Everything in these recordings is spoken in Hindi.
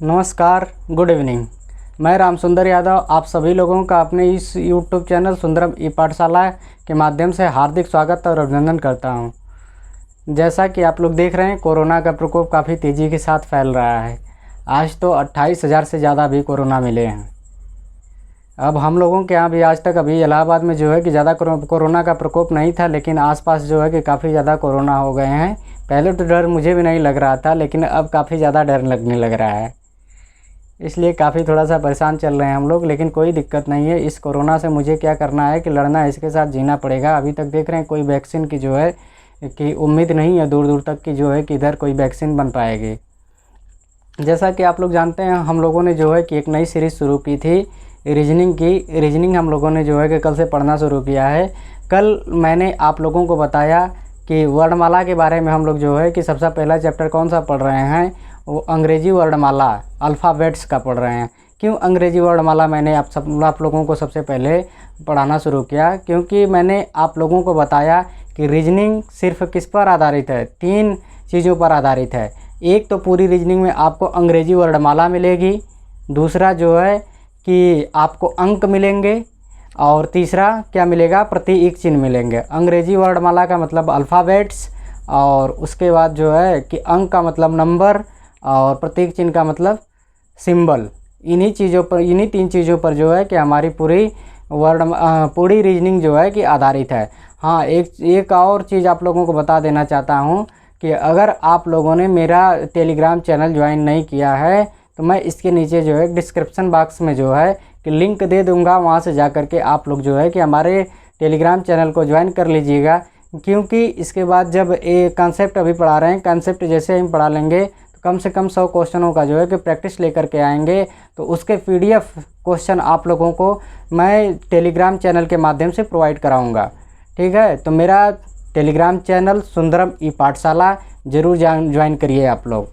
नमस्कार, गुड इवनिंग। मैं राम सुंदर यादव आप सभी लोगों का अपने इस यूट्यूब चैनल सुंदरम ई पाठशाला के माध्यम से हार्दिक स्वागत और अभिनंदन करता हूं। जैसा कि आप लोग देख रहे हैं, कोरोना का प्रकोप काफ़ी तेज़ी के साथ फैल रहा है। आज तो 28,000 से ज़्यादा भी कोरोना मिले हैं। अब हम लोगों के यहाँ भी आज तक अभी इलाहाबाद में जो है कि ज़्यादा कोरोना का प्रकोप नहीं था, लेकिन आसपास जो है कि काफ़ी ज़्यादा कोरोना हो गए हैं। पहले तो डर मुझे भी नहीं लग रहा था, लेकिन अब काफ़ी ज़्यादा डर लगने लग रहा है। इसलिए काफ़ी थोड़ा सा परेशान चल रहे हैं हम लोग, लेकिन कोई दिक्कत नहीं है। इस कोरोना से मुझे क्या करना है कि लड़ना है, इसके साथ जीना पड़ेगा। अभी तक देख रहे हैं कोई वैक्सीन की जो है कि उम्मीद नहीं है दूर दूर तक की जो है कि इधर कोई वैक्सीन बन पाएगी। जैसा कि आप लोग जानते हैं, हम लोगों ने जो है कि एक नई सीरीज़ शुरू की थी रीजनिंग की। रीजनिंग हम लोगों ने जो है कि कल से पढ़ना शुरू किया है। कल मैंने आप लोगों को बताया कि वर्णमाला के बारे में हम लोग जो है कि सबसे पहला चैप्टर कौन सा पढ़ रहे हैं, वो अंग्रेज़ी वर्णमाला अल्फ़ाबेट्स का पढ़ रहे हैं। क्यों अंग्रेज़ी वर्णमाला मैंने आप लोगों को सबसे पहले पढ़ाना शुरू किया? क्योंकि मैंने आप लोगों को बताया कि रीजनिंग सिर्फ किस पर आधारित है, 3 चीज़ों पर आधारित है। एक तो पूरी रीजनिंग में आपको अंग्रेज़ी वर्णमाला मिलेगी, दूसरा जो है कि आपको अंक मिलेंगे, और तीसरा क्या मिलेगा, प्रतीक चिन्ह मिलेंगे। अंग्रेज़ी वर्णमाला का मतलब अल्फ़ाबेट्स, और उसके बाद जो है कि अंक का मतलब नंबर, और प्रतीक चिन्ह का मतलब सिंबल। इन्हीं 3 चीज़ों पर जो है कि हमारी पूरी रीजनिंग जो है कि आधारित है। हाँ, एक और चीज़ आप लोगों को बता देना चाहता हूँ कि अगर आप लोगों ने मेरा टेलीग्राम चैनल ज्वाइन नहीं किया है तो मैं इसके नीचे जो है डिस्क्रिप्शन बॉक्स में जो है कि लिंक दे दूँगा, वहाँ से जा कर के आप लोग जो है कि हमारे टेलीग्राम चैनल को ज्वाइन कर लीजिएगा। क्योंकि इसके बाद जब ये कॉन्सेप्ट अभी पढ़ा रहे हैं, कॉन्सेप्ट जैसे हम पढ़ा लेंगे तो कम से कम 100 क्वेश्चनों का जो है कि प्रैक्टिस लेकर के आएंगे। तो उसके PDF क्वेश्चन आप लोगों को मैं टेलीग्राम चैनल के माध्यम से प्रोवाइड कराऊँगा। ठीक है, तो मेरा टेलीग्राम चैनल सुंदरम ई पाठशाला ज़रूर ज्वाइन करिए आप लोग।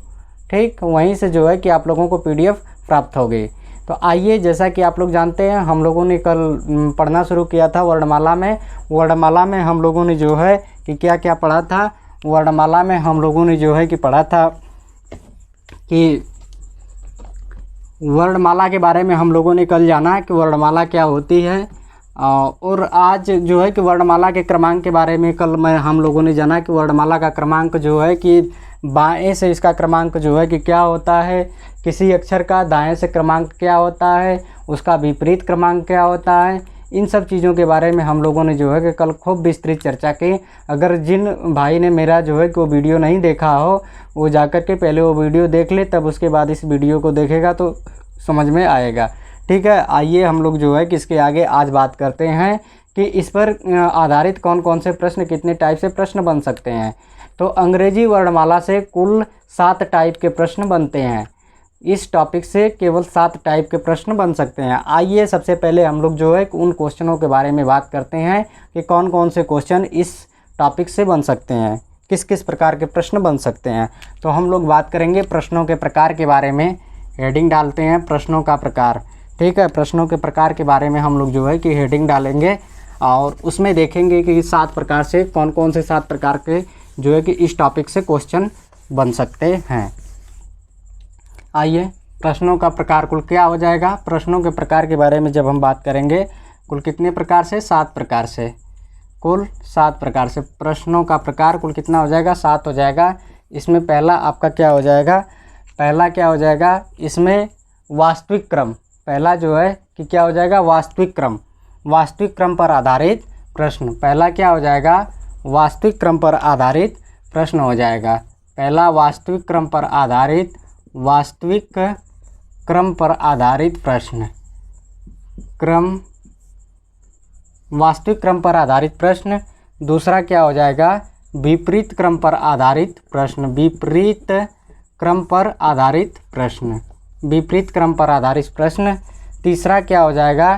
ठीक, वहीं से जो है कि आप लोगों को PDF प्राप्त होगी। तो आइए, जैसा कि आप लोग जानते हैं, हम लोगों ने कल पढ़ना शुरू किया था वर्णमाला में। वर्णमाला में हम लोगों ने जो है कि क्या क्या पढ़ा था। वर्णमाला में हम लोगों ने जो है कि पढ़ा था कि वर्णमाला के बारे में हम लोगों ने कल जाना कि वर्णमाला क्या होती है। और आज जो है कि वर्णमाला के क्रमांक के बारे में कल हम लोगों ने जाना कि वर्णमाला का क्रमांक जो है कि बाएं से इसका क्रमांक जो है कि क्या होता है, किसी अक्षर का दाएं से क्रमांक क्या होता है, उसका विपरीत क्रमांक क्या होता है। इन सब चीज़ों के बारे में हम लोगों ने जो है कि कल खूब विस्तृत चर्चा की। अगर जिन भाई ने मेरा जो है कि वो वीडियो नहीं देखा हो, वो जाकर के पहले वो वीडियो देख ले, तब उसके बाद इस वीडियो को देखेगा तो समझ में आएगा। ठीक है, आइए हम लोग जो है कि इसके आगे आज बात करते हैं कि इस पर आधारित कौन कौन से प्रश्न, कितने टाइप से प्रश्न बन सकते हैं। तो अंग्रेजी वर्णमाला से कुल 7 टाइप के प्रश्न बनते हैं। इस टॉपिक से केवल 7 टाइप के प्रश्न बन सकते हैं। आइए सबसे पहले हम लोग जो है उन क्वेश्चनों के बारे में बात करते हैं कि कौन कौन से क्वेश्चन इस टॉपिक से बन सकते हैं, किस किस प्रकार के प्रश्न बन सकते हैं। तो हम लोग बात करेंगे प्रश्नों के प्रकार के बारे में। हेडिंग डालते हैं प्रश्नों का प्रकार। ठीक है, प्रश्नों के प्रकार के बारे में हम लोग जो है कि हेडिंग डालेंगे, और उसमें देखेंगे कि 7 प्रकार से कौन कौन से 7 प्रकार के जो है कि इस टॉपिक से क्वेश्चन बन सकते हैं। आइए, प्रश्नों का प्रकार कुल क्या हो जाएगा। प्रश्नों के प्रकार के बारे में जब हम बात करेंगे, कुल कितने प्रकार से, 7 प्रकार से, कुल 7 प्रकार से प्रश्नों का प्रकार कुल कितना हो जाएगा, 7 हो जाएगा। इसमें पहला आपका क्या हो जाएगा, पहला क्या हो जाएगा, इसमें वास्तविक क्रम। पहला जो है कि क्या हो जाएगा, वास्तविक क्रम। वास्तविक क्रम पर आधारित प्रश्न। पहला क्या हो जाएगा, वास्तविक क्रम पर आधारित प्रश्न हो जाएगा। पहला वास्तविक क्रम पर आधारित, वास्तविक क्रम पर आधारित प्रश्न, वास्तविक क्रम पर आधारित प्रश्न। दूसरा क्या हो जाएगा, विपरीत क्रम पर आधारित प्रश्न, विपरीत क्रम पर आधारित प्रश्न, विपरीत क्रम पर आधारित प्रश्न। तीसरा क्या हो जाएगा,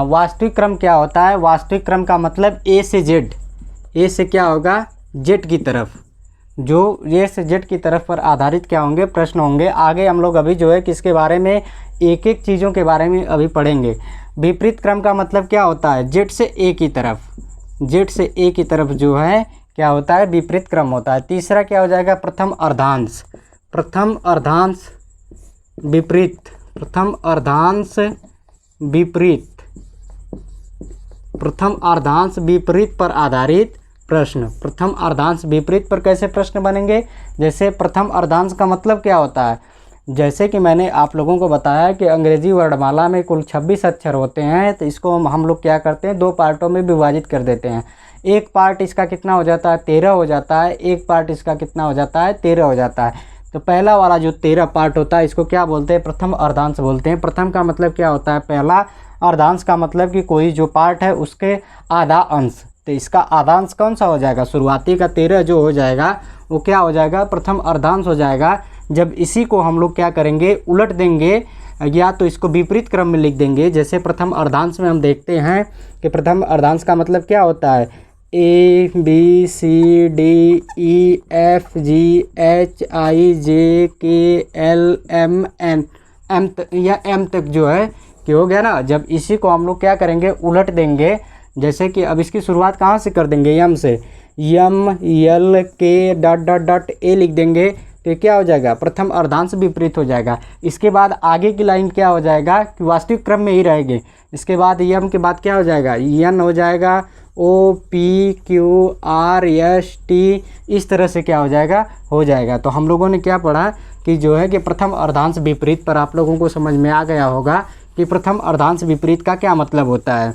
वास्तविक क्रम क्या होता है, वास्तविक क्रम का मतलब A से Z, A से क्या होगा, Z की तरफ, जो A से Z की तरफ पर आधारित क्या होंगे, प्रश्न होंगे। आगे हम लोग अभी जो है कि इसके बारे में एक एक चीज़ों के बारे में अभी पढ़ेंगे। विपरीत क्रम का मतलब क्या होता है, Z से A की तरफ, Z से A की तरफ जो है क्या होता है, विपरीत क्रम होता है। तीसरा क्या हो जाएगा, प्रथम अर्धांश, प्रथम अर्धांश विपरीत, प्रथम अर्धांश विपरीत, प्रथम अर्धांश विपरीत पर आधारित प्रश्न। प्रथम अर्धांश विपरीत पर कैसे प्रश्न बनेंगे? जैसे प्रथम अर्धांश का मतलब क्या होता है? जैसे कि मैंने आप लोगों को बताया कि अंग्रेजी वर्णमाला में कुल 26 अक्षर होते हैं, तो इसको हम लोग क्या करते हैं, 2 पार्टों में विभाजित कर देते हैं। एक पार्ट इसका कितना हो जाता है, 13 हो जाता है, एक पार्ट इसका कितना हो जाता है, 13 हो जाता है। तो पहला वाला जो 13 पार्ट होता है इसको क्या बोलते हैं, प्रथम अर्धांश बोलते हैं। प्रथम का मतलब क्या होता है, पहला। अर्धांश का मतलब कि कोई जो पार्ट है उसके आधा अंश। तो इसका आधांश कौन सा हो जाएगा, शुरुआती का 13 जो हो जाएगा वो क्या हो जाएगा, प्रथम अर्धांश हो जाएगा। जब इसी को हम लोग क्या करेंगे, उलट देंगे, या तो इसको विपरीत क्रम में लिख देंगे। जैसे प्रथम अर्धांश में हम देखते हैं कि प्रथम अर्धांश का मतलब क्या होता है, A B C D E F G H I J K L M N M या M तक जो है कि हो गया ना। जब इसी को हम लोग क्या करेंगे, उलट देंगे। जैसे कि अब इसकी शुरुआत कहाँ से कर देंगे, यम से, यम यल के डॉट डॉट डॉट ए लिख देंगे, तो क्या हो जाएगा, प्रथम अर्धांश विपरीत हो जाएगा। इसके बाद आगे की लाइन क्या हो जाएगा कि वास्तविक क्रम में ही रहेंगे। इसके बाद यम के बाद क्या हो जाएगा, यन हो जाएगा, O P Q R S T, इस तरह से क्या हो जाएगा। तो हम लोगों ने क्या पढ़ा कि जो है कि प्रथम अर्धांश विपरीत पर आप लोगों को समझ में आ गया होगा कि प्रथम अर्धांश विपरीत का क्या मतलब होता है।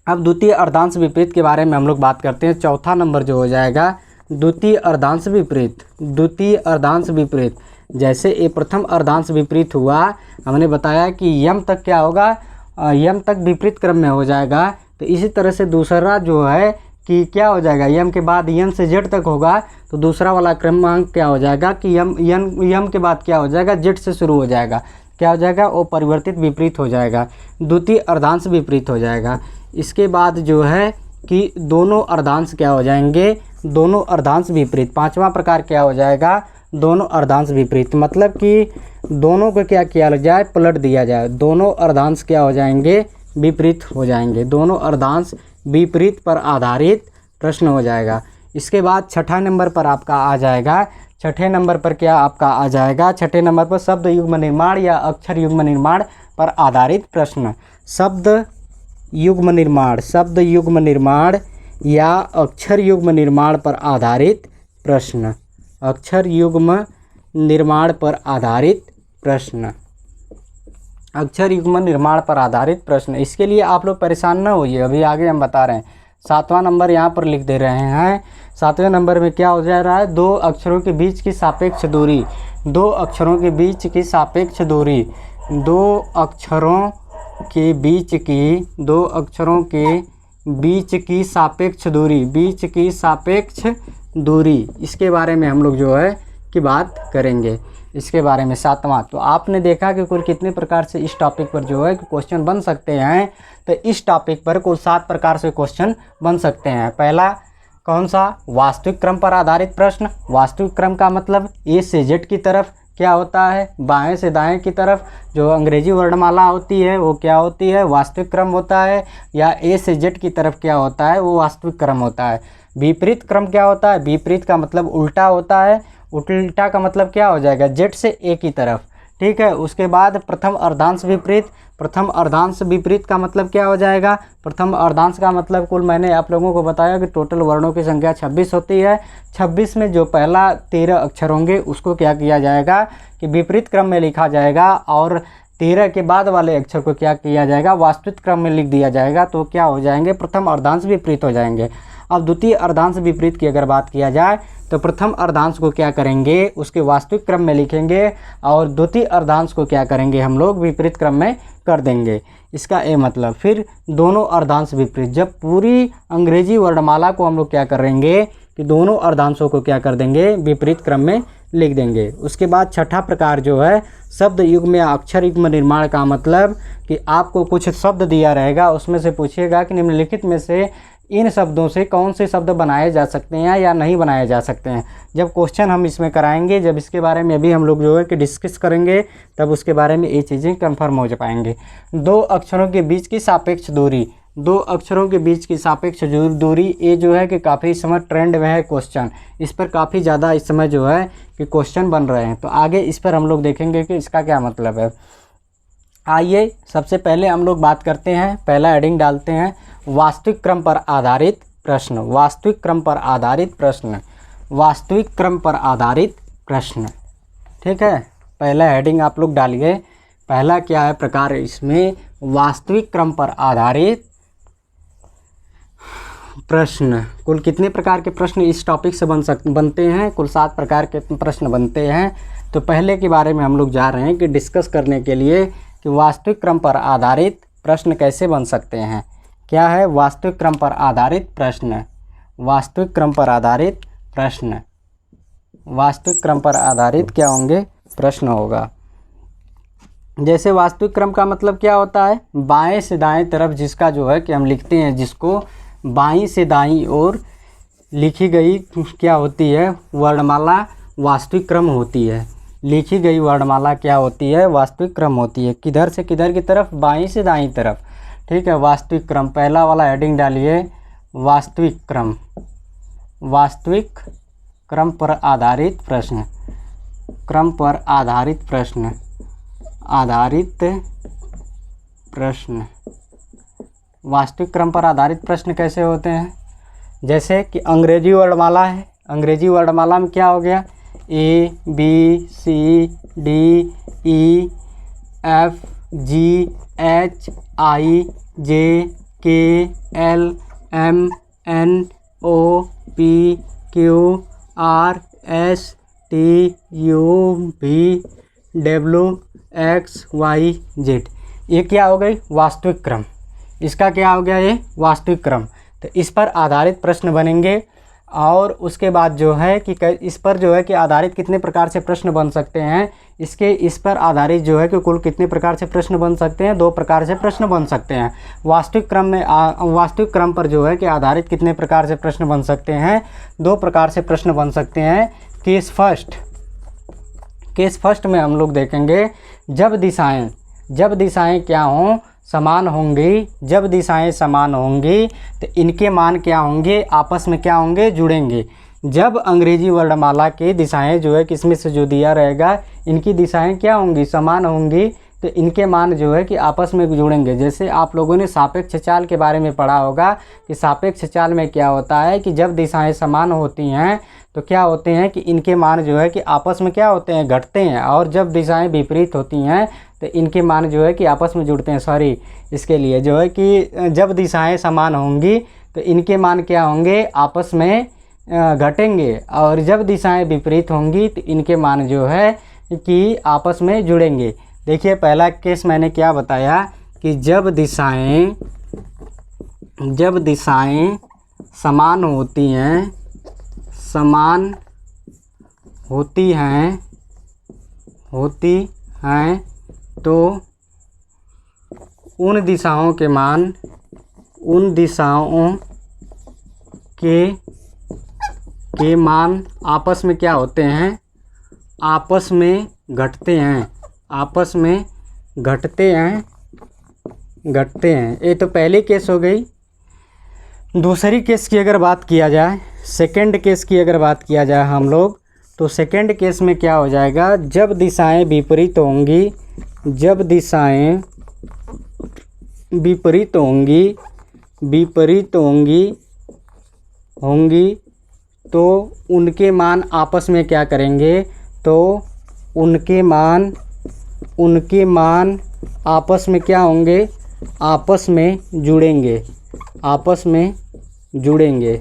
अब द्वितीय अर्धांश विपरीत के बारे में हम लोग बात करते हैं। चौथा नंबर जो हो जाएगा द्वितीय अर्धांश विपरीत। द्वितीय अर्धांश विपरीत, जैसे ये प्रथम अर्धांश विपरीत हुआ, हमने बताया कि यम तक क्या होगा, यम तक विपरीत क्रम में हो जाएगा। तो इसी तरह से दूसरा जो है कि क्या हो जाएगा, यम के बाद यन से जेड तक होगा, तो दूसरा वाला क्रमांक क्या हो जाएगा कि यम के बाद क्या हो जाएगा, जेड से शुरू हो जाएगा। क्या हो जाएगा, वो परिवर्तित विपरीत हो जाएगा, द्वितीय अर्धांश विपरीत हो जाएगा। इसके बाद जो है कि दोनों अर्धांश क्या हो जाएंगे, दोनों अर्धांश विपरीत। पांचवा प्रकार क्या हो जाएगा, दोनों अर्धांश विपरीत, मतलब कि दोनों को क्या किया जाए, पलट दिया जाए। दोनों अर्धांश क्या हो जाएंगे, विपरीत हो जाएंगे। दोनों अर्धांश विपरीत पर आधारित प्रश्न हो जाएगा। इसके बाद छठा नंबर पर आपका आ जाएगा, छठे नंबर पर क्या आपका आ जाएगा, छठे नंबर पर शब्द युग्म निर्माण या अक्षर युग्म निर्माण पर आधारित प्रश्न। शब्द युग्म निर्माण, शब्द युग्म निर्माण या अक्षर युग्म निर्माण पर आधारित प्रश्न। अक्षर युग्म निर्माण पर आधारित प्रश्न, अक्षर युग्म निर्माण पर आधारित प्रश्न। इसके लिए आप लोग परेशान ना होइए, अभी आगे हम बता रहे हैं। 7वां नंबर यहाँ पर लिख दे रहे हैं। 7वें नंबर में क्या हो जा रहा है, 2 अक्षरों के बीच की सापेक्ष दूरी। 2 अक्षरों के बीच की सापेक्ष दूरी, 2 अक्षरों के बीच की, 2 अक्षरों के बीच की सापेक्ष दूरी, बीच की सापेक्ष दूरी, इसके बारे में हम लोग जो है की बात करेंगे। इसके बारे में 7वां। तो आपने देखा कि कुल कितने प्रकार से इस टॉपिक पर जो है क्वेश्चन बन सकते हैं। तो इस टॉपिक पर कुल 7 प्रकार से क्वेश्चन बन सकते हैं। पहला कौन सा, वास्तविक क्रम पर आधारित प्रश्न। वास्तविक क्रम का मतलब ए से जेड की तरफ क्या होता है, बाएं से दाएं की तरफ जो अंग्रेजी वर्णमाला होती है वो क्या होती है, वास्तविक क्रम होता है। या ए से जेड की तरफ क्या होता है, वो वास्तविक क्रम होता है। विपरीत क्रम क्या होता है, विपरीत का मतलब उल्टा होता है। उल्टा का मतलब क्या हो जाएगा, जेड से ए की तरफ, ठीक है। उसके बाद प्रथम अर्धांश विपरीत। प्रथम अर्धांश विपरीत का मतलब क्या हो जाएगा, प्रथम अर्धांश का मतलब कुल मैंने आप लोगों को बताया कि टोटल वर्णों की संख्या 26 होती है। 26 में जो पहला 13 अक्षर होंगे उसको क्या किया जाएगा कि विपरीत क्रम में लिखा जाएगा, और 13 के बाद वाले अक्षर को क्या किया जाएगा, वास्तविक क्रम में लिख दिया जाएगा। तो क्या हो जाएंगे, प्रथम अर्धांश विपरीत हो जाएंगे। अब द्वितीय अर्धांश विपरीत की अगर बात किया जाए तो प्रथम अर्धांश को क्या करेंगे, उसके वास्तविक क्रम में लिखेंगे, और द्वितीय अर्धांश को क्या करेंगे हम लोग, विपरीत क्रम में कर देंगे। इसका ए मतलब फिर दोनों अर्धांश विपरीत, जब पूरी अंग्रेजी वर्णमाला को हम लोग क्या करेंगे कि दोनों अर्धांशों को क्या कर देंगे, विपरीत क्रम में लिख देंगे। उसके बाद छठा प्रकार जो है शब्द युग्म या अक्षर युग्म निर्माण का मतलब कि आपको कुछ शब्द दिया रहेगा, उसमें से पूछिएगा कि निम्नलिखित में से इन शब्दों से कौन से शब्द बनाए जा सकते हैं या नहीं बनाए जा सकते हैं। जब क्वेश्चन हम इसमें कराएंगे, जब इसके बारे में अभी हम लोग जो है कि डिस्कस करेंगे, तब उसके बारे में ये चीज़ें कंफर्म हो जा पाएंगे। 2 अक्षरों के बीच की सापेक्ष दूरी, दो अक्षरों के बीच की सापेक्ष दूरी, ये जो है कि काफ़ी इस समय ट्रेंड में है क्वेश्चन, इस पर काफ़ी ज़्यादा इस समय जो है कि क्वेश्चन बन रहे हैं। तो आगे इस पर हम लोग देखेंगे कि इसका क्या मतलब है। आइए सबसे पहले हम लोग बात करते हैं, पहला हेडिंग डालते हैं वास्तविक क्रम पर आधारित प्रश्न। वास्तविक क्रम पर आधारित प्रश्न, वास्तविक क्रम पर आधारित प्रश्न। ठीक है, पहला हेडिंग आप लोग डालिए। पहला क्या है प्रकार इसमें, वास्तविक क्रम पर आधारित प्रश्न। कुल कितने प्रकार के प्रश्न इस टॉपिक से बनते हैं? कुल 7 प्रकार के प्रश्न बनते हैं। तो पहले के बारे में हम लोग जा रहे हैं कि डिस्कस करने के लिए कि वास्तविक क्रम पर आधारित प्रश्न कैसे बन सकते हैं। क्या है वास्तविक क्रम पर आधारित प्रश्न? वास्तविक क्रम पर आधारित प्रश्न, वास्तविक क्रम पर आधारित क्या होंगे? प्रश्न होगा। जैसे वास्तविक क्रम का मतलब क्या होता है? बाएं से दाएं तरफ जिसका जो है कि हम लिखते हैं, जिसको बाईं से दाईं ओर लिखी गई क्या होती है? वर्णमाला वास्तविक क्रम होती है। लिखी गई वर्णमाला क्या होती है? वास्तविक क्रम होती है। किधर से किधर की तरफ? बाईं से दाईं तरफ। ठीक है, वास्तविक क्रम। पहला वाला हेडिंग डालिए वास्तविक क्रम, वास्तविक क्रम पर आधारित प्रश्न, क्रम पर आधारित प्रश्न, आधारित प्रश्न। वास्तविक क्रम पर आधारित प्रश्न कैसे होते हैं? जैसे कि अंग्रेजी वर्णमाला है, अंग्रेजी वर्णमाला में क्या हो गया? A B C D E F G H I J K L M N O P Q R S T U V W X Y Z। ये क्या हो गई? वास्तविक क्रम। इसका क्या हो गया? ये वास्तविक क्रम। तो इस पर आधारित प्रश्न बनेंगे। और उसके बाद जो है कि इस पर जो है कि आधारित कितने प्रकार से प्रश्न बन सकते हैं? इस पर आधारित जो है कि कुल कितने प्रकार से प्रश्न बन सकते हैं? 2 प्रकार से प्रश्न बन सकते हैं। वास्तविक क्रम में वास्तविक क्रम पर जो है कि आधारित कितने प्रकार से प्रश्न बन सकते हैं? 2 प्रकार से प्रश्न बन सकते हैं। केस फर्स्ट में हम लोग देखेंगे जब दिशाएं क्या हों? समान होंगी। जब दिशाएं समान होंगी तो इनके मान क्या होंगे? आपस में क्या होंगे? जुड़ेंगे। जब अंग्रेजी वर्णमाला की दिशाएं जो है किसमें से जो दिया रहेगा, इनकी दिशाएं क्या होंगी? समान होंगी। तो इनके मान जो है कि आपस में जुड़ेंगे। जैसे आप लोगों ने सापेक्ष चाल के बारे में पढ़ा होगा कि सापेक्ष चाल में क्या होता है कि जब दिशाएं समान होती हैं तो क्या होते हैं कि इनके मान जो है कि आपस में क्या होते हैं? घटते हैं। और जब दिशाएं विपरीत होती हैं तो इनके मान जो है कि आपस में जुड़ते हैं। सॉरी, इसके लिए जो है कि जब दिशाएं समान होंगी तो इनके मान क्या होंगे? आपस में घटेंगे। और जब दिशाएं विपरीत होंगी तो इनके मान जो है कि आपस में जुड़ेंगे। देखिए पहला केस मैंने क्या बताया कि जब दिशाएं समान होती हैं तो उन दिशाओं के मान आपस में क्या होते हैं? आपस में घटते हैं। आपस में घटते हैं। ये तो पहली केस हो गई। दूसरी केस की अगर बात किया जाए, सेकंड केस की अगर बात किया जाए हम लोग, तो सेकंड केस में क्या हो जाएगा? जब दिशाएं विपरीत होंगी, जब दिशाएं विपरीत होंगी तो उनके मान आपस में क्या करेंगे? तो उनके मान आपस में क्या होंगे? आपस में जुड़ेंगे। आपस में जुड़ेंगे।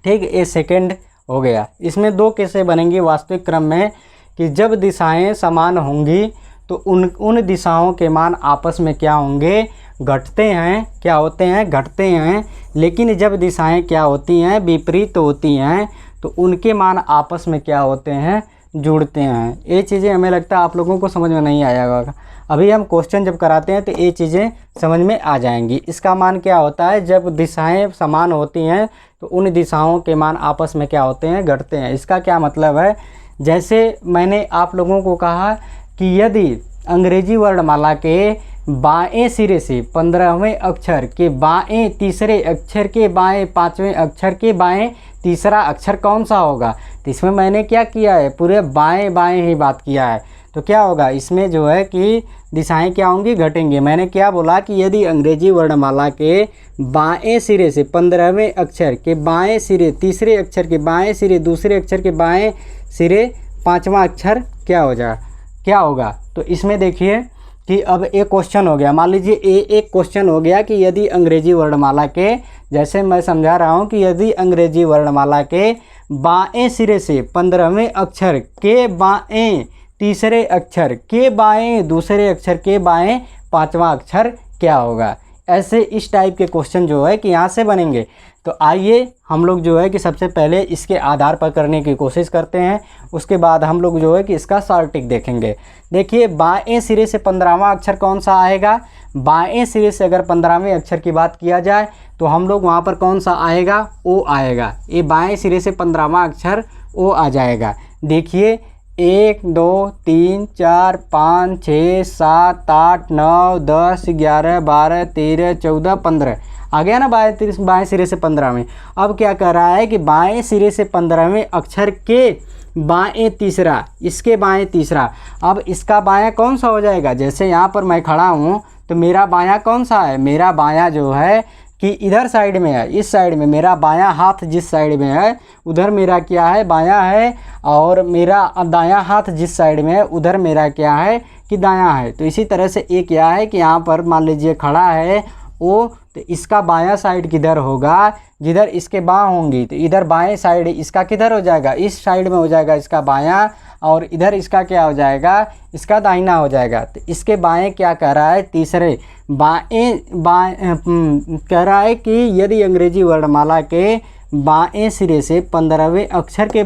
ठीक, ये सेकंड हो गया। इसमें 2 केसें बनेंगी वास्तविक क्रम में कि जब दिशाएं समान होंगी तो उन दिशाओं के मान आपस में क्या होंगे? घटते हैं। क्या होते हैं? घटते हैं। लेकिन जब दिशाएं क्या होती हैं? विपरीत होती हैं तो उनके मान आपस में क्या होते हैं? जुड़ते हैं। ये चीज़ें हमें लगता है आप लोगों को समझ में नहीं आया होगा। अभी हम क्वेश्चन जब कराते हैं तो ये चीज़ें समझ में आ जाएंगी। इसका मान क्या होता है? जब दिशाएं समान होती हैं तो उन दिशाओं के मान आपस में क्या होते हैं? घटते हैं। इसका क्या मतलब है? जैसे मैंने आप लोगों को कहा कि यदि अंग्रेजी वर्णमाला के बाएं सिरे से 15वें अक्षर के बाएं तीसरे अक्षर के बाएं 5वें अक्षर के बाएं तीसरा अक्षर कौन सा होगा। तो इसमें मैंने क्या किया है, पूरे बाएं बाएं ही बात किया है। तो क्या होगा इसमें जो है कि दिशाएं क्या होंगी, घटेंगे। मैंने क्या बोला कि यदि अंग्रेजी वर्णमाला के बाएं सिरे से 15वें अक्षर के बाएं सिरे तीसरे अक्षर के बाएं सिरे दूसरे अक्षर के बाएं सिरे 5वां अक्षर क्या होगा। तो इसमें देखिए कि अब एक क्वेश्चन हो गया, मान लीजिए एक क्वेश्चन हो गया कि यदि अंग्रेजी वर्णमाला के, जैसे मैं समझा रहा हूँ कि यदि अंग्रेजी वर्णमाला के बाएं सिरे से 15वें अक्षर के बाएं तीसरे अक्षर के बाएं दूसरे अक्षर के बाएं 5वां अक्षर क्या होगा। ऐसे इस टाइप के क्वेश्चन जो है कि यहाँ से बनेंगे। तो आइए हम लोग जो है कि सबसे पहले इसके आधार पर करने की कोशिश करते हैं, उसके बाद हम लोग जो है कि इसका शॉर्ट टिक देखेंगे। देखिए बाएं सिरे से 15वां अक्षर कौन सा आएगा। बाएं सिरे से अगर 15वें अक्षर की बात किया जाए तो हम लोग वहाँ पर कौन सा आएगा, ओ आएगा। ये बाएं सिरे से 15वां अक्षर ओ आ जाएगा। देखिए 1 2 3 4 5 6 7 8 9 10 11 12 13 14 15 आ गया ना बाएं सिरे से 15वें। अब क्या कर रहा है कि बाएं सिरे से 15वें अक्षर के बाएं तीसरा, इसके बाएं तीसरा। अब इसका बायां कौन सा हो जाएगा, जैसे यहाँ पर मैं खड़ा हूँ तो मेरा बायां कौन सा है, मेरा बायां जो है कि इधर साइड में है, इस साइड में मेरा बायां हाथ जिस साइड में है उधर मेरा क्या है, बायां है। और मेरा दायां हाथ जिस साइड में है उधर मेरा क्या है कि दायां है। तो इसी तरह से ये क्या है कि यहाँ पर मान लीजिए खड़ा है ओ, तो इसका बायां साइड किधर होगा, जिधर इसके बाँ होंगी। तो इधर बाएं साइड इसका किधर हो जाएगा, इस साइड में हो जाएगा इसका बायां, और इधर इसका क्या हो जाएगा, इसका दाहिना हो जाएगा। तो इसके बाएं क्या कह रहा है, तीसरे बाएं कह रहा है कि यदि अंग्रेजी वर्णमाला के बाएं सिरे से 15वें अक्षर के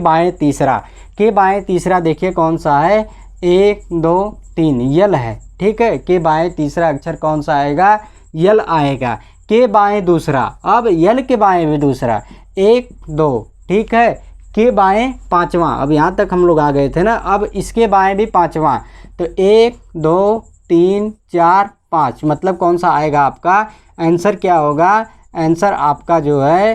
बाएं तीसरा देखिए कौन सा है, 1 2 3 यल है, ठीक है। के बाएं तीसरा अक्षर कौन सा आएगा, यल आएगा। के बाएं दूसरा, अब यल के बाएं भी दूसरा 1 2, ठीक है। के बाएं 5वां, अब यहाँ तक हम लोग आ गए थे ना, अब इसके बाएं भी 5वां। तो 1 2 3 4 5 मतलब कौन सा आएगा आपका आंसर, क्या होगा आंसर आपका जो है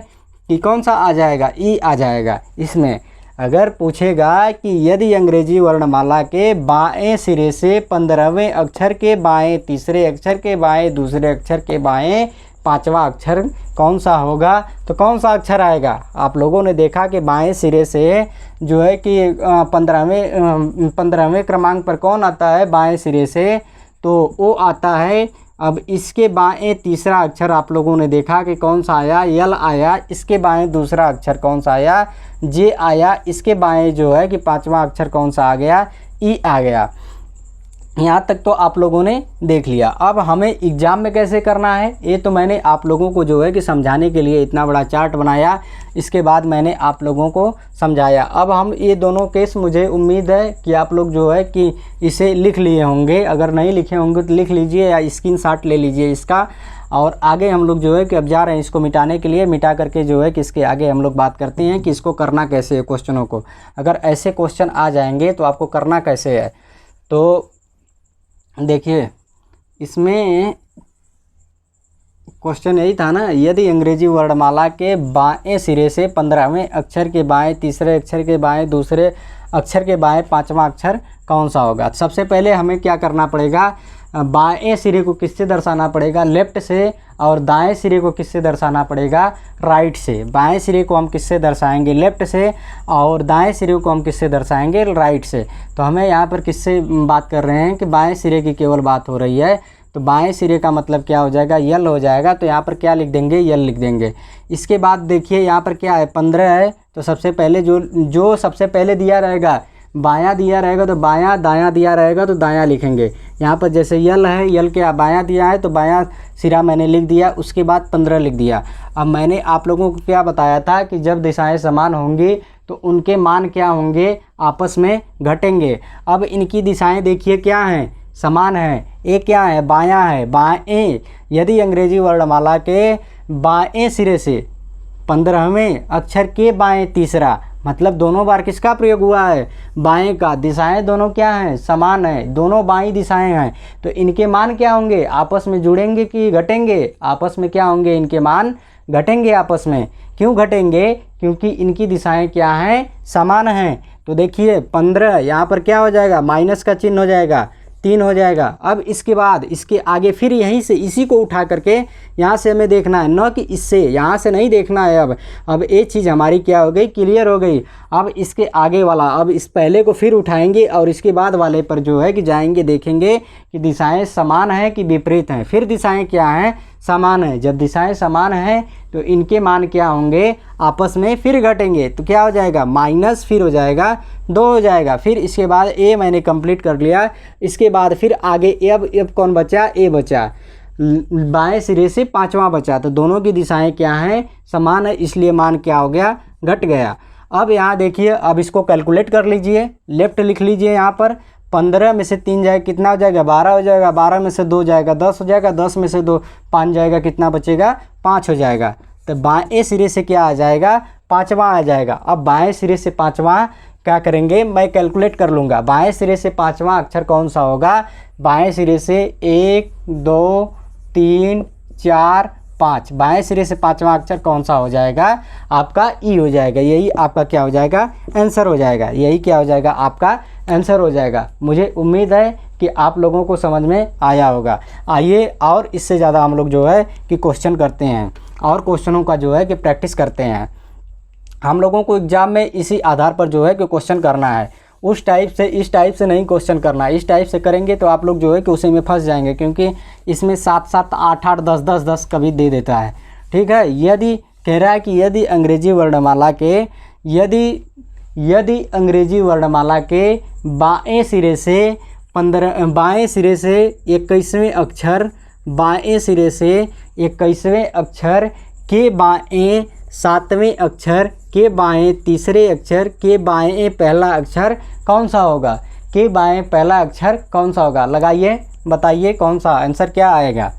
कि कौन सा आ जाएगा, ई आ जाएगा। इसमें अगर पूछेगा कि यदि अंग्रेजी वर्णमाला के बाएं सिरे से 15वें अक्षर के बाएं तीसरे अक्षर के बाएं दूसरे अक्षर के बाएं 5वां अक्षर कौन सा होगा, तो कौन सा अक्षर आएगा। आप लोगों ने देखा कि बाएं सिरे से जो है कि 15वें क्रमांक पर कौन आता है बाएं सिरे से, तो वो आता है। अब इसके बाएं तीसरा अक्षर आप लोगों ने देखा कि कौन सा आया, यल आया। इसके बाएं दूसरा अक्षर कौन सा आया, जे आया। इसके बाएं जो है कि 5वां अक्षर कौन सा आ गया, ई आ गया। यहाँ तक तो आप लोगों ने देख लिया। अब हमें एग्ज़ाम में कैसे करना है, ये तो मैंने आप लोगों को जो है कि समझाने के लिए इतना बड़ा चार्ट बनाया, इसके बाद मैंने आप लोगों को समझाया। अब हम ये दोनों केस, मुझे उम्मीद है कि आप लोग जो है कि इसे लिख लिए होंगे। अगर नहीं लिखे होंगे तो लिख लीजिए या स्क्रीनशॉट ले लीजिए इसका। और आगे हम लोग जो है कि अब जा रहे हैं इसको मिटाने के लिए। मिटा करके जो है कि इसके आगे हम लोग बात करते हैं कि इसको करना कैसे है। क्वेश्चनों को अगर ऐसे क्वेश्चन आ जाएंगे तो आपको करना कैसे है। तो देखिए इसमें क्वेश्चन यही था ना, यदि अंग्रेजी वर्णमाला के बाएं सिरे से 15वें अक्षर के बाएं तीसरे अक्षर के बाएं दूसरे अक्षर के बाएं 5वां अक्षर कौन सा होगा। सबसे पहले हमें क्या करना पड़ेगा, बाएं सिरे को किससे दर्शाना पड़ेगा, लेफ़्ट से, और दाएं सिरे को किससे दर्शाना पड़ेगा, राइट से। बाएं सिरे को हम किससे दर्शाएंगे, लेफ़्ट से, और दाएं सिरे को हम किससे दर्शाएंगे, राइट से। तो हमें यहाँ पर किससे बात कर रहे हैं कि बाएं सिरे की केवल बात हो रही है। तो बाएं सिरे का मतलब क्या हो जाएगा, यल हो जाएगा। तो यहाँ पर क्या लिख देंगे, यल लिख देंगे। इसके बाद देखिए यहाँ पर क्या है, 15 है। तो सबसे पहले जो सबसे पहले दिया रहेगा, बायां दिया रहेगा तो बायां, दायां दिया रहेगा तो दायां लिखेंगे। यहाँ पर जैसे यल है, यल के बायां दिया है तो बायां सिरा मैंने लिख दिया, उसके बाद 15 लिख दिया। अब मैंने आप लोगों को क्या बताया था कि जब दिशाएं समान होंगी तो उनके मान क्या होंगे, आपस में घटेंगे। अब इनकी दिशाएं देखिए क्या हैं, समान है। ये क्या है, बायां है, बाएं। यदि अंग्रेजी वर्णमाला के बाएं सिरे से 15वें अक्षर के बाएं तीसरा मतलब दोनों बार किसका प्रयोग हुआ है, बाएं का। दिशाएं दोनों क्या हैं, समान है, दोनों बाई दिशाएं हैं। तो इनके मान क्या होंगे, आपस में जुड़ेंगे कि घटेंगे, आपस में क्या होंगे, इनके मान घटेंगे आपस में। क्यों घटेंगे, क्योंकि इनकी दिशाएं क्या हैं, समान हैं। तो देखिए 15 यहाँ पर क्या हो जाएगा, माइनस का चिन्ह हो जाएगा, 3 हो जाएगा। अब इसके बाद इसके आगे फिर यहीं से इसी को उठा करके यहाँ से हमें देखना है, न कि इससे, यहाँ से नहीं देखना है। अब ये चीज़ हमारी क्या हो गई, क्लियर हो गई। अब इसके आगे वाला, अब इस पहले को फिर उठाएंगे और इसके बाद वाले पर जो है कि जाएंगे, देखेंगे कि दिशाएं समान हैं कि विपरीत हैं। फिर दिशाएं क्या हैं, समान है। जब दिशाएं समान हैं तो इनके मान क्या होंगे, आपस में फिर घटेंगे। तो क्या हो जाएगा, माइनस फिर हो जाएगा 2 हो जाएगा। फिर इसके बाद ए मैंने कंप्लीट कर लिया। इसके बाद फिर आगे अब कौन बचा, ए बचा, बाएं सिरे से 5वां बचा। तो दोनों की दिशाएं क्या हैं, समान है, इसलिए मान क्या हो गया, घट गया। अब यहाँ देखिए, अब इसको कैलकुलेट कर लीजिए, लेफ्ट लिख लीजिए यहाँ पर। 15 में से 3 जाएगा, कितना हो जाएगा, 12 हो जाएगा। 12 में से 2 जाएगा, 10 हो जाएगा। 10 में से 2 5 जाएगा, कितना बचेगा, 5 हो जाएगा। तो बाएं सिरे से क्या आ जाएगा, 5वां आ जाएगा। अब बाएं सिरे से 5वां क्या करेंगे, मैं कैलकुलेट कर लूँगा। बाएं सिरे से 5वां अक्षर कौन सा होगा, बाएं सिरे से 1 2 3 4 5, बाएं सिरे से 5वां अक्षर कौन सा हो जाएगा, आपका ई हो जाएगा। यही आपका क्या हो जाएगा, आंसर हो जाएगा। यही क्या हो जाएगा, आपका आंसर हो जाएगा। मुझे उम्मीद है कि आप लोगों को समझ में आया होगा। आइए और इससे ज़्यादा हम लोग जो है कि क्वेश्चन करते हैं और क्वेश्चनों का जो है कि प्रैक्टिस करते हैं। हम लोगों को एग्ज़ाम में इसी आधार पर जो है कि क्वेश्चन करना है। उस टाइप से, इस टाइप से नहीं क्वेश्चन करना है। इस टाइप से करेंगे तो आप लोग जो है कि उसी में फंस जाएंगे, क्योंकि इसमें 7 7 8 8 10 10 10 कभी दे देता है। ठीक है, यदि कह रहा है कि यदि अंग्रेजी वर्णमाला के यदि अंग्रेजी वर्णमाला के बाएं सिरे से 21वें अक्षर, बाएं सिरे से 21वें अक्षर के बाएं 7वें अक्षर के बाएं तीसरे अक्षर के बाएं पहला अक्षर कौन सा होगा, के बाएं पहला अक्षर कौन सा होगा, लगाइए, बताइए कौन सा आंसर क्या आएगा।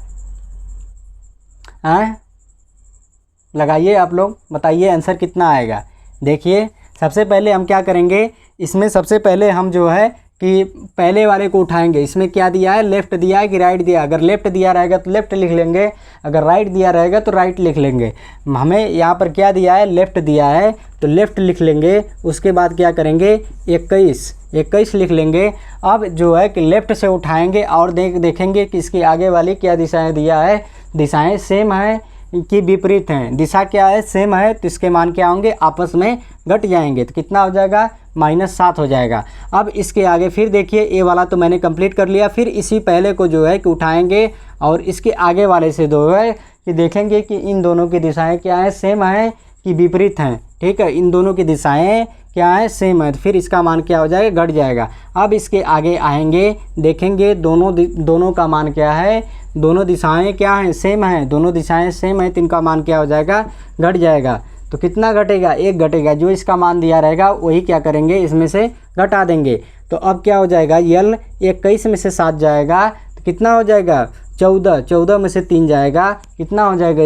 लगाइए, आप लोग बताइए आंसर कितना आएगा। देखिए सबसे पहले हम क्या करेंगे, इसमें सबसे पहले हम जो है कि पहले वाले को उठाएंगे। इसमें क्या दिया है, लेफ़्ट दिया है कि राइट दिया है। अगर लेफ़्ट दिया रहेगा तो लेफ़्ट लिख लेंगे, अगर राइट दिया रहेगा तो राइट लिख लेंगे। हमें यहाँ पर क्या दिया है, लेफ़्ट दिया है तो लेफ़्ट लिख लेंगे। उसके बाद क्या करेंगे, 21 लिख लेंगे। अब जो है कि लेफ़्ट से उठाएंगे और देखेंगे कि इसकी आगे वाली क्या दिशाएँ दिया है, दिशाएँ सेम है कि विपरीत हैं। दिशा क्या है, सेम है, तो इसके मान क्या होंगे, आपस में घट जाएंगे। तो कितना हो जाएगा, -7 हो जाएगा। अब इसके आगे फिर देखिए, ए वाला तो मैंने कंप्लीट कर लिया। फिर इसी पहले को जो है कि उठाएंगे और इसके आगे वाले से दो है कि देखेंगे कि इन दोनों की दिशाएं क्या है, सेम है कि विपरीत हैं। ठीक है, इन दोनों की दिशाएं क्या है, सेम है। तो फिर इसका मान क्या हो जाएगा, घट जाएगा। अब इसके आगे आएंगे, देखेंगे दोनों का मान क्या है, दोनों दिशाएं क्या हैं, सेम हैं। दोनों दिशाएं सेम है तो इनका मान क्या हो जाएगा, घट जाएगा। तो कितना घटेगा, 1 घटेगा। जो इसका मान दिया रहेगा वही क्या करेंगे, इसमें से घटा देंगे। तो अब क्या हो जाएगा, यल 21 में से 7 जाएगा तो कितना हो जाएगा, 14 में से 3 जाएगा, कितना हो जाएगा,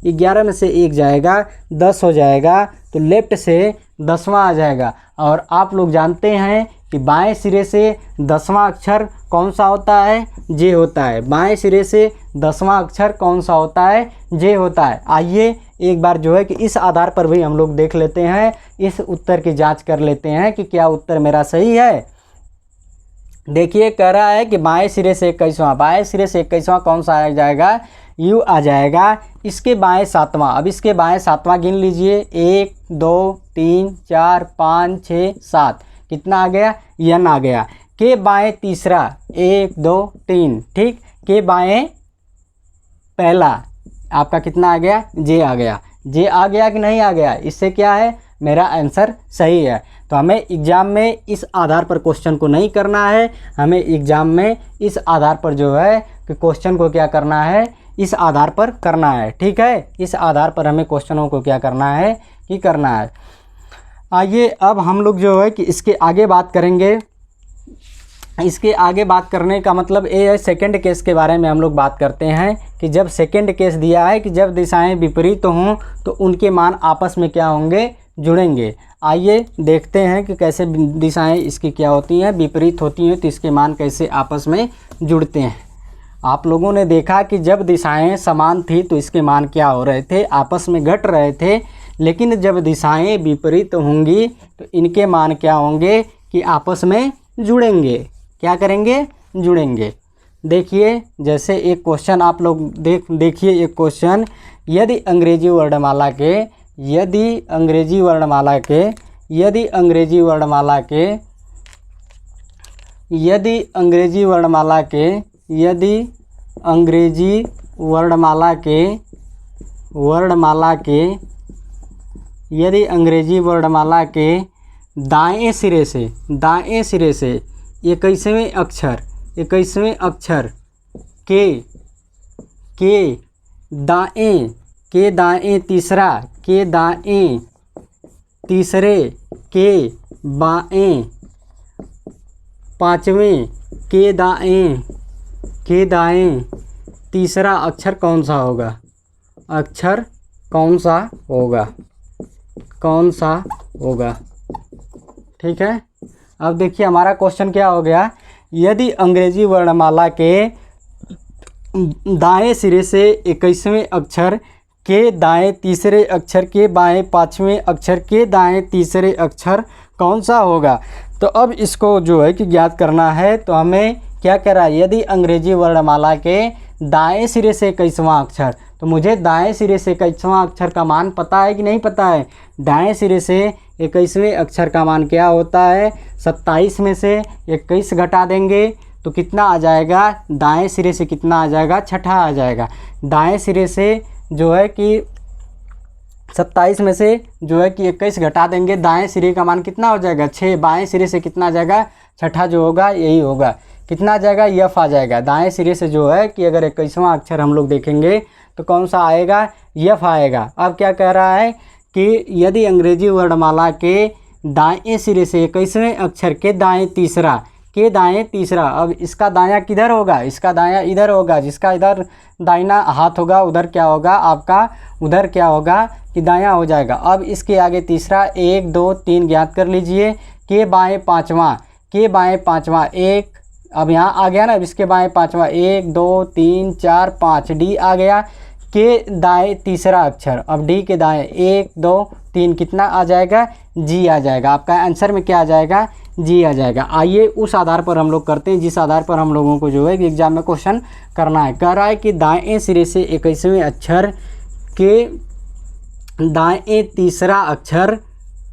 11 में से 1 जाएगा, 10 हो जाएगा। तो लेफ्ट से 10वां आ जाएगा। और आप लोग जानते हैं कि बाएं सिरे से 10वां अक्षर कौन सा होता है, जे होता है। बाएं सिरे से 10वां अक्षर कौन सा होता है, जे होता है। आइए एक बार जो है कि इस आधार पर भी हम लोग देख लेते हैं, इस उत्तर की जांच कर लेते हैं कि क्या उत्तर मेरा सही है। देखिए कह रहा है कि बाएं सिरे से 21वां, बाएं सिरे से 21वां कौन सा आ जाएगा, यू आ जाएगा। इसके बाएं 7वां, अब इसके बाएं 7वां गिन लीजिए, 1 2 3 4 5 6 7, कितना आ गया, यन आ गया। के बाएं तीसरा 1 2 3, ठीक। के बाएं पहला आपका कितना आ गया, जे आ गया। जे आ गया कि नहीं आ गया, इससे क्या है, मेरा आंसर सही है। तो हमें एग्ज़ाम में इस आधार पर क्वेश्चन को नहीं करना है, हमें एग्ज़ाम में इस आधार पर जो है कि क्वेश्चन को क्या करना है, इस आधार पर करना है। ठीक है, इस आधार पर हमें क्वेश्चनों को क्या करना है कि करना है। आइए अब हम लोग जो है कि इसके आगे बात करेंगे। इसके आगे बात करने का मतलब ये है, सेकंड केस के बारे में हम लोग बात करते हैं कि जब सेकंड केस दिया है कि जब दिशाएं विपरीत हों तो उनके मान आपस में क्या होंगे, जुड़ेंगे। आइए देखते हैं कि कैसे दिशाएं इसकी क्या होती हैं, विपरीत होती हैं तो इसके मान कैसे आपस में जुड़ते हैं। आप लोगों ने देखा कि जब दिशाएं समान थी तो इसके मान क्या हो रहे थे, आपस में घट रहे थे। लेकिन जब दिशाएं विपरीत होंगी तो इनके मान क्या होंगे कि आपस में जुड़ेंगे। क्या करेंगे? जुड़ेंगे। देखिए जैसे एक क्वेश्चन आप लोग देखिए एक क्वेश्चन, यदि अंग्रेजी वर्णमाला के दाएं सिरे से 21वें अक्षर के दाएं तीसरे के बाएं पांचवें के दाएं तीसरा अक्षर कौन सा होगा? ठीक है। अब देखिए हमारा क्वेश्चन क्या हो गया, यदि अंग्रेजी वर्णमाला के दाएं सिरे से 21वें अक्षर के दाएं तीसरे अक्षर के बाएं पाँचवें अक्षर के दाएं तीसरे अक्षर कौन सा होगा। तो अब इसको जो है कि ज्ञात करना है तो हमें क्या करा, यदि अंग्रेजी वर्णमाला के दाएं सिरे से 21वां अक्षर, तो मुझे दाएं सिरे से 21वां अक्षर का मान पता है कि नहीं पता है। दाएं सिरे से 21वें अक्षर का मान क्या होता है, 27 में से 21 घटा देंगे तो कितना आ जाएगा, दाएं सिरे से कितना आ जाएगा, छठा आ जाएगा। दाएं सिरे से जो है कि 27 में से जो है कि 21 घटा देंगे, दाएं सिरे का मान कितना हो जाएगा, 6। बाएं सिरे से कितना आ जाएगा, छठा जो होगा यही होगा, कितना आ जाएगा, यफ आ जाएगा। दाएं सिरे से जो है कि अगर 21वां अक्षर हम लोग देखेंगे तो कौन सा आएगा, यफ आएगा। अब क्या कह रहा है कि यदि अंग्रेजी वर्णमाला के दाएं सिरे से 21वें अक्षर के दाएं तीसरा, अब इसका दायां किधर होगा, इसका दायां इधर होगा, जिसका इधर दाहिना हाथ होगा उधर क्या होगा आपका, उधर क्या होगा कि दायां हो जाएगा। अब इसके आगे तीसरा 1 2 3 ज्ञात कर लीजिए। के बाएं पाँचवा 1, अब यहाँ आ गया ना, अब इसके बाएं पाँचवा 1 2 3 4 5 डी आ गया। के दाएं तीसरा अक्षर, अब डी के दाएं 1 2 3 कितना आ जाएगा, जी आ जाएगा। आपका आंसर में क्या आ जाएगा, जी आ जाएगा। आइए उस आधार पर हम लोग करते हैं जिस आधार पर हम लोगों को जो है कि एग्जाम में क्वेश्चन करना है। कह रहा है कि दाएं सिरे से 21वें अक्षर के दाएं तीसरा अक्षर,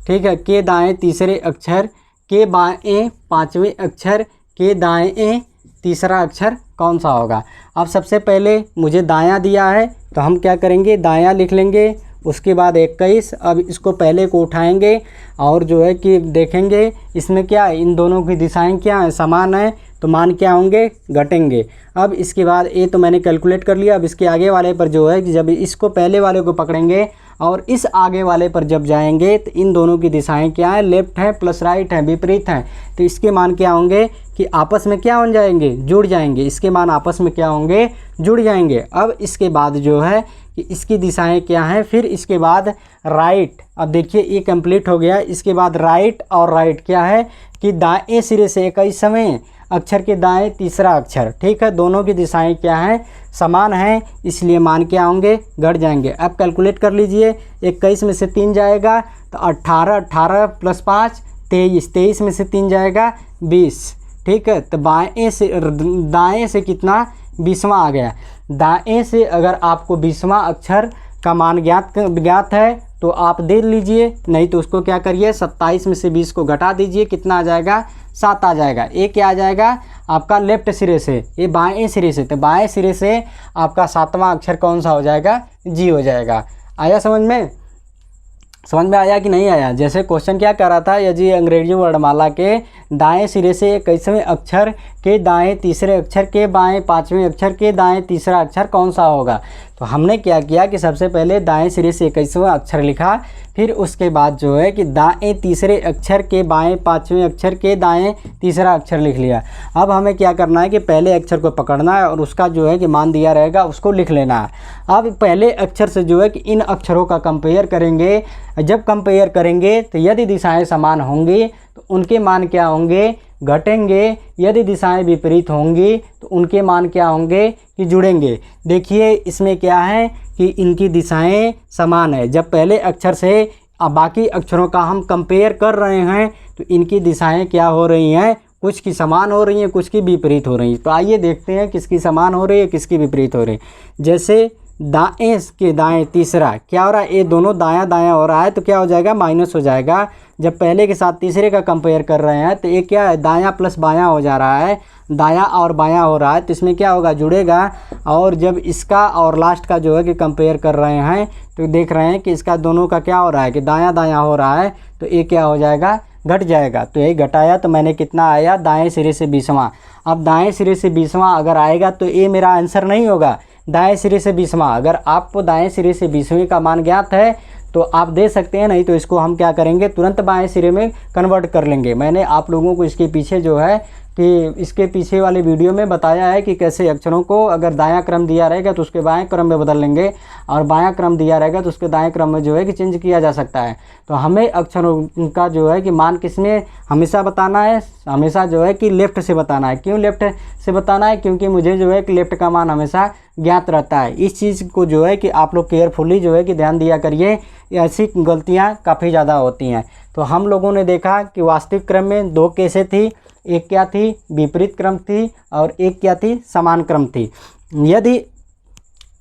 ठीक है, के दाएं तीसरे अक्षर के बाएं पाँचवें अक्षर के दाएं तीसरा अक्षर कौन सा होगा। अब सबसे पहले मुझे दायां दिया है तो हम क्या करेंगे, दायां लिख लेंगे, उसके बाद 21। अब इसको पहले को उठाएंगे और जो है कि देखेंगे इसमें क्या है, इन दोनों की दिशाएं क्या है, समान है, तो मान क्या होंगे, घटेंगे। अब इसके बाद ये तो मैंने कैलकुलेट कर लिया। अब इसके आगे वाले पर जो है कि जब इसको पहले वाले को पकड़ेंगे और इस आगे वाले पर जब जाएंगे तो इन दोनों की दिशाएं क्या है, लेफ्ट है प्लस राइट है, विपरीत हैं, तो इसके मान क्या होंगे कि आपस में क्या हो जाएंगे, जुड़ जाएंगे। इसके मान आपस में क्या होंगे, जुड़ जाएंगे। अब इसके बाद जो है कि इसकी दिशाएं क्या हैं, फिर इसके बाद राइट। अब देखिए ये कंप्लीट हो गया। इसके बाद राइट, और राइट क्या है कि दाएं सिरे से 21वें अक्षर के दाएं तीसरा अक्षर, ठीक है, दोनों की दिशाएं क्या हैं, समान हैं, इसलिए मान क्या होंगे, घट जाएंगे। अब कैलकुलेट कर लीजिए, 21 में से 3 जाएगा तो 18, 18 प्लस 5 23, 23 में से 3 जाएगा 20, ठीक है। तो दाएं से कितना, 20वां आ गया। दाएं से अगर आपको 20वां अक्षर का मान ज्ञात है तो आप दे लीजिए, नहीं तो उसको क्या करिए, 27 में से 20 को घटा दीजिए, कितना आ जाएगा, 7 आ जाएगा। ये क्या आ जाएगा आपका लेफ्ट सिरे से, ये बाएं सिरे से, तो बाएं सिरे से आपका 7वां अक्षर कौन सा हो जाएगा, जी हो जाएगा। आया समझ में आया कि नहीं आया। जैसे क्वेश्चन क्या कर रहा था, यदि अंग्रेजी वर्णमाला के दाएं सिरे से 21वें अक्षर के दाएं तीसरे अक्षर के बाएं 5वें अक्षर के दाएं तीसरा अक्षर कौन सा होगा। तो हमने क्या किया कि सबसे पहले दाएं सिरे से 21वां अक्षर लिखा, फिर उसके बाद जो है कि दाएं तीसरे अक्षर के बाएं 5वें अक्षर के दाएं तीसरा अक्षर लिख लिया। अब हमें क्या करना है कि पहले अक्षर को पकड़ना है और उसका जो है कि मान दिया रहेगा उसको लिख लेना है। अब पहले अक्षर से जो है कि इन अक्षरों का कंपेयर करेंगे। जब कंपेयर करेंगे तो यदि दिशाएं समान होंगी तो उनके मान क्या होंगे, घटेंगे। यदि दिशाएं विपरीत होंगी तो उनके मान क्या होंगे कि जुड़ेंगे। देखिए इसमें क्या है कि इनकी दिशाएं समान है। जब पहले अक्षर से अब बाकी अक्षरों का हम कंपेयर कर रहे हैं तो इनकी दिशाएं क्या हो रही हैं, कुछ की समान हो रही हैं, कुछ की विपरीत हो रही हैं। तो आइए देखते हैं किसकी समान हो रही है, किसकी विपरीत हो रही है। जैसे दाएं के दाएं तीसरा क्या हो रहा है, ये दोनों दायां दायां हो रहा है तो क्या हो जाएगा, माइनस हो जाएगा। जब पहले के साथ तीसरे का कंपेयर कर रहे हैं तो ये क्या है, दायां प्लस बायां हो जा रहा है, दायां और बायां हो रहा है तो इसमें क्या होगा, जुड़ेगा। और जब इसका और लास्ट का जो है कि कंपेयर कर रहे हैं तो देख रहे हैं कि इसका दोनों का क्या हो रहा है कि दायां दायां हो रहा है तो ये क्या हो जाएगा, घट जाएगा। तो ये घटाया तो मैंने कितना आया, दाएं सिरे से 20वां। अब दाएं सिरे से 20वां अगर आएगा तो ये मेरा आंसर नहीं होगा, दाएं सिरे से 20वां। अगर आपको दाएं सिरे से 20वें का मान ज्ञात है तो आप दे सकते हैं, नहीं तो इसको हम क्या करेंगे, तुरंत बाएं सिरे में कन्वर्ट कर लेंगे। मैंने आप लोगों को इसके पीछे जो है कि इसके पीछे वाले वीडियो में बताया है कि कैसे अक्षरों को अगर दायां क्रम दिया रहेगा तो उसके बाएं क्रम में बदल लेंगे और बायां क्रम दिया रहेगा तो उसके दाएं क्रम में जो है कि चेंज किया जा सकता है। तो हमें अक्षरों का जो है कि मान किसमें हमेशा बताना है, हमेशा जो है कि लेफ़्ट से बताना है। क्यों लेफ़्ट से बताना है, क्योंकि मुझे जो है कि लेफ़्ट का मान हमेशा ज्ञात रहता है। इस चीज़ को जो है कि आप लोग केयरफुली जो है कि ध्यान दिया करिए, ऐसी गलतियाँ काफ़ी ज़्यादा होती हैं। तो हम लोगों ने देखा कि वास्तविक क्रम में 2 केसें थी, एक क्या थी, विपरीत क्रम थी और एक क्या थी, समान क्रम थी। यदि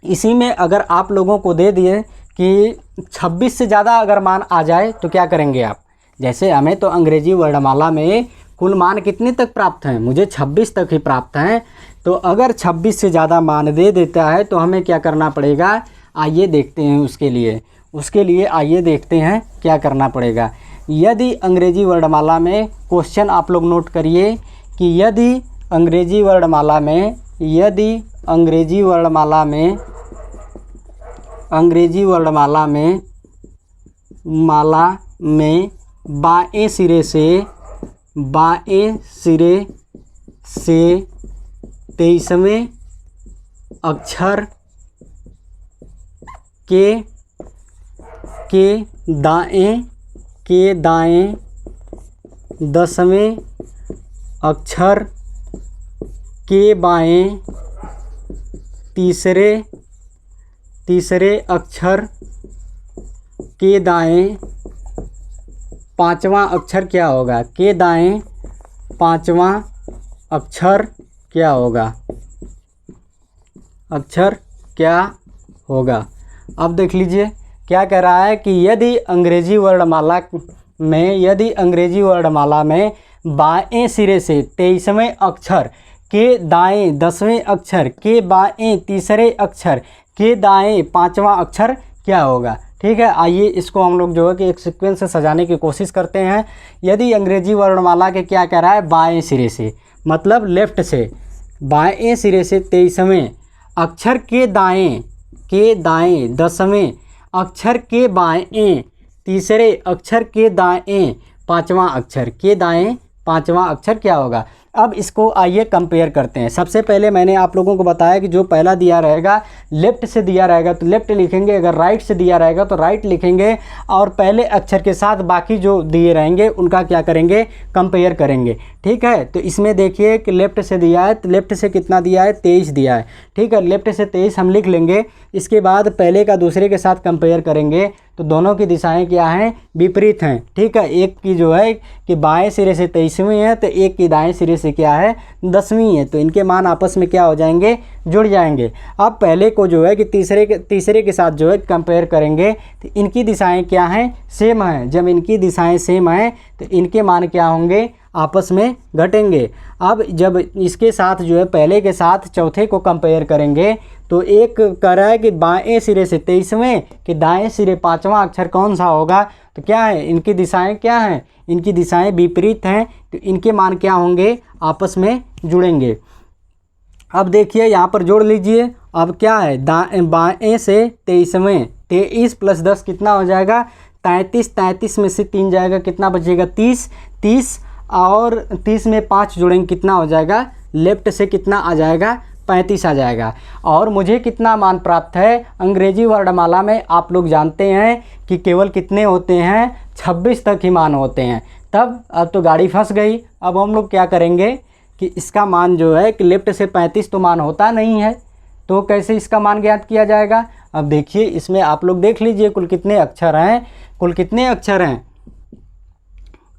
इसी में अगर आप लोगों को दे दिए कि 26 से ज़्यादा अगर मान आ जाए तो क्या करेंगे आप। जैसे हमें तो अंग्रेजी वर्णमाला में कुल मान कितने तक प्राप्त हैं, मुझे 26 तक ही प्राप्त हैं। तो अगर 26 से ज़्यादा मान दे देता है तो हमें क्या करना पड़ेगा, आइए देखते हैं। उसके लिए आइए देखते हैं क्या करना पड़ेगा। यदि अंग्रेजी वर्णमाला में क्वेश्चन आप लोग नोट करिए कि यदि अंग्रेजी वर्णमाला में बाएं सिरे से 23वें अक्षर के दाएं 10वें अक्षर के बाएं तीसरे अक्षर के दाएं 5वां अक्षर क्या होगा, के दाएं 5वां अक्षर क्या होगा, अब देख लीजिए क्या कह रहा है कि यदि अंग्रेजी वर्णमाला में बाएं सिरे से 23वें अक्षर के दाएं 10वें अक्षर के बाएं तीसरे अक्षर के दाएं 5वां अक्षर क्या होगा। ठीक है, आइए इसको हम लोग जो है कि एक सीक्वेंस से सजाने की कोशिश करते हैं। यदि अंग्रेजी वर्णमाला के क्या कह रहा है, बाएं सिरे से मतलब लेफ़्ट से, बाएं सिरे से 23वें अक्षर के दाएं 10वें अक्षर के बाएं तीसरे अक्षर के दाएं 5वां अक्षर के दाएं 5वां अक्षर क्या होगा। अब इसको आइए कंपेयर करते हैं। सबसे पहले मैंने आप लोगों को बताया कि जो पहला दिया रहेगा लेफ़्ट से दिया रहेगा तो लेफ़्ट लिखेंगे, अगर राइट से दिया रहेगा तो राइट लिखेंगे और पहले अक्षर के साथ बाकी जो दिए रहेंगे उनका क्या करेंगे, कंपेयर करेंगे। ठीक है, तो इसमें देखिए कि लेफ़्ट से दिया है तो लेफ़्ट से कितना दिया है, 23 दिया है। ठीक है, लेफ़्ट से 23 हम लिख लेंगे। इसके बाद पहले का दूसरे के साथ कंपेयर करेंगे तो दोनों की दिशाएं क्या हैं, विपरीत हैं। ठीक है, एक की जो है कि बाएं सिरे से 23वीं है तो एक की दाएं सिरे से क्या है, 10वीं है। तो इनके मान आपस में क्या हो जाएंगे, जुड़ जाएंगे। अब पहले को जो है कि तीसरे के साथ जो है कंपेयर करेंगे तो इनकी दिशाएं क्या हैं, सेम हैं। जब इनकी दिशाएं सेम हैं तो इनके मान क्या होंगे, आपस में घटेंगे। अब जब इसके साथ जो है पहले के साथ चौथे को कंपेयर करेंगे तो एक कह रहा है कि बाएं सिरे से 23वें कि दाएं सिरे 5वां अक्षर कौन सा होगा। तो क्या है, इनकी दिशाएं क्या हैं, इनकी दिशाएं विपरीत हैं, तो इनके मान क्या होंगे, आपस में जुड़ेंगे। अब देखिए यहाँ पर जोड़ लीजिए। अब क्या है, बाएं से 23वें, 23 + 10 कितना हो जाएगा 33, 33 में से 3 जाएगा कितना बचेगा 30, 30 और 30 में 5 जोड़ेंगे कितना हो जाएगा, लेफ्ट से कितना आ जाएगा 35 आ जाएगा। और मुझे कितना मान प्राप्त है, अंग्रेजी वर्णमाला में आप लोग जानते हैं कि केवल कितने होते हैं, 26 तक ही मान होते हैं। तब अब तो गाड़ी फंस गई। अब हम लोग क्या करेंगे कि इसका मान जो है कि लेफ्ट से 35 तो मान होता नहीं है, तो कैसे इसका मान ज्ञात किया जाएगा। अब देखिए इसमें आप लोग देख लीजिए कुल कितने अक्षर हैं, कुल कितने अक्षर हैं,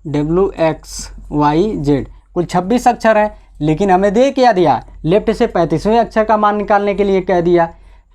WXYZ कुल 26 अक्षर हैं। लेकिन हमें दे क्या दिया, लेफ्ट से 35वें अक्षर का मान निकालने के लिए कह दिया।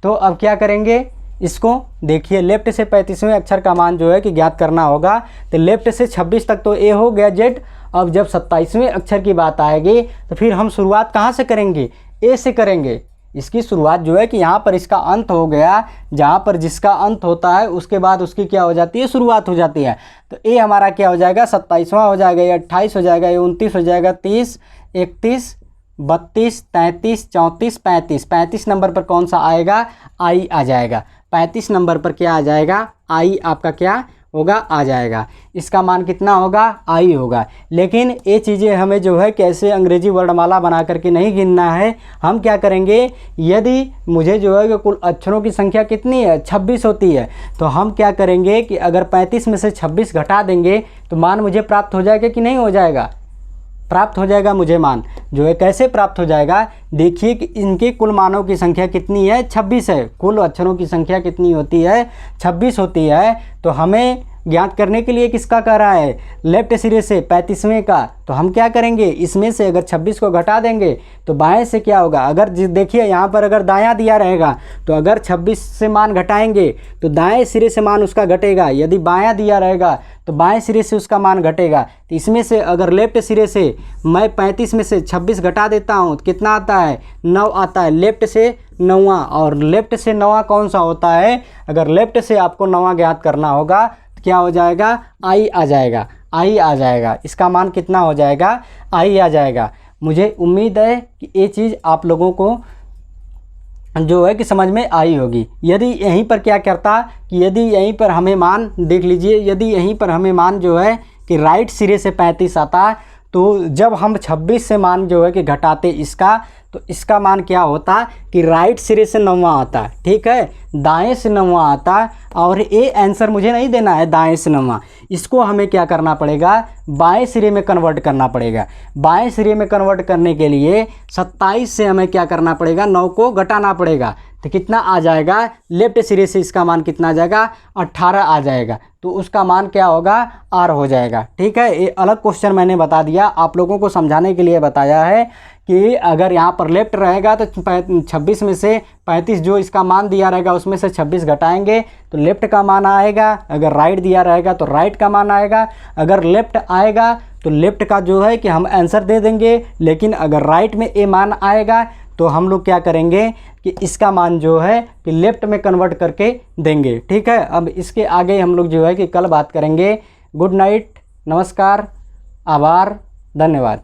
तो अब क्या करेंगे इसको, देखिए लेफ्ट से 35वें अक्षर का मान जो है कि ज्ञात करना होगा। तो लेफ्ट से 26 तक तो ए हो गया जेड। अब जब 27वें अक्षर की बात आएगी तो फिर हम शुरुआत कहाँ से करेंगे, ए से करेंगे। इसकी शुरुआत जो है कि यहाँ पर इसका अंत हो गया, जहाँ पर जिसका अंत होता है उसके बाद उसकी क्या हो जाती है, शुरुआत हो जाती है। तो ए हमारा क्या हो जाएगा 27वां हो जाएगा, ये 28 हो जाएगा, ये 29 हो जाएगा, 30, 31, 32, 33, 34, 35। 35 नंबर पर कौन सा आएगा, आई आ जाएगा। 35 नंबर पर क्या आ जाएगा, आई आपका क्या होगा, आ जाएगा। इसका मान कितना होगा, आई होगा। लेकिन ये चीज़ें हमें जो है कैसे अंग्रेजी वर्णमाला बना करके नहीं गिनना है। हम क्या करेंगे, यदि मुझे जो है कि कुल अक्षरों की संख्या कितनी है 26 होती है, तो हम क्या करेंगे कि अगर 35 में से 26 घटा देंगे तो मान मुझे प्राप्त हो जाएगा कि नहीं हो जाएगा, प्राप्त हो जाएगा मुझे मान जो है। कैसे प्राप्त हो जाएगा, देखिए कि इनके कुल मानों की संख्या कितनी है, 26 है। कुल अक्षरों की संख्या कितनी होती है, 26 होती है। तो हमें ज्ञात करने के लिए किसका कह रहा है, लेफ्ट सिरे से 35वें का। तो हम क्या करेंगे, इसमें से अगर 26 को घटा देंगे तो बाएं से क्या होगा, अगर देखिए यहाँ पर अगर दायां दिया रहेगा तो अगर 26 से मान घटाएंगे तो दाएं सिरे से मान उसका घटेगा। यदि बायां दिया रहेगा तो बाएं सिरे से उसका मान घटेगा। तो इसमें से अगर लेफ्ट सिरे से मैं 35 में से 26 घटा देता हूँ तो कितना आता है, 9 आता है। लेफ्ट से 9वां, और लेफ्ट से 9वां कौन सा होता है, अगर लेफ्ट से आपको 9वां ज्ञात करना होगा तो क्या हो जाएगा, आई आ जाएगा, आई आ जाएगा। इसका मान कितना हो जाएगा, आई आ जाएगा। मुझे उम्मीद है कि ये चीज़ आप लोगों को जो है कि समझ में आई होगी। यदि यहीं पर क्या करता कि यदि यहीं पर हमें मान देख लीजिए, यदि यहीं पर हमें मान जो है कि राइट सिरे से 35 आता, तो जब हम 26 से मान जो है कि घटाते इसका, तो इसका मान क्या होता कि राइट सिरे से 9वां आता, ठीक है, दाएं से 9वां आता। और ये आंसर मुझे नहीं देना है दाएं से 9वां, इसको हमें क्या करना पड़ेगा, बाएं सिरे में कन्वर्ट करना पड़ेगा। बाएं सिरे में कन्वर्ट करने के लिए 27 से हमें क्या करना पड़ेगा, 9 को घटाना पड़ेगा। तो कितना आ जाएगा, लेफ्ट सिरे से इसका मान कितना आ जाएगा, 18 आ जाएगा। तो उसका मान क्या होगा, आर हो जाएगा। ठीक है, ये अलग क्वेश्चन मैंने बता दिया, आप लोगों को समझाने के लिए बताया है कि अगर यहाँ पर लेफ्ट रहेगा तो 26 में से 35 जो इसका मान दिया रहेगा उसमें से 26 घटाएंगे तो लेफ्ट का मान आएगा। अगर राइट दिया रहेगा तो राइट का मान आएगा। अगर लेफ्ट आएगा तो लेफ्ट का जो है कि हम आंसर दे देंगे। लेकिन अगर राइट में ए मान आएगा तो हम लोग क्या करेंगे कि इसका मान जो है कि लेफ्ट में कन्वर्ट करके देंगे। ठीक है, अब इसके आगे हम लोग जो है कि कल बात करेंगे। गुड नाइट, नमस्कार, आभार, धन्यवाद।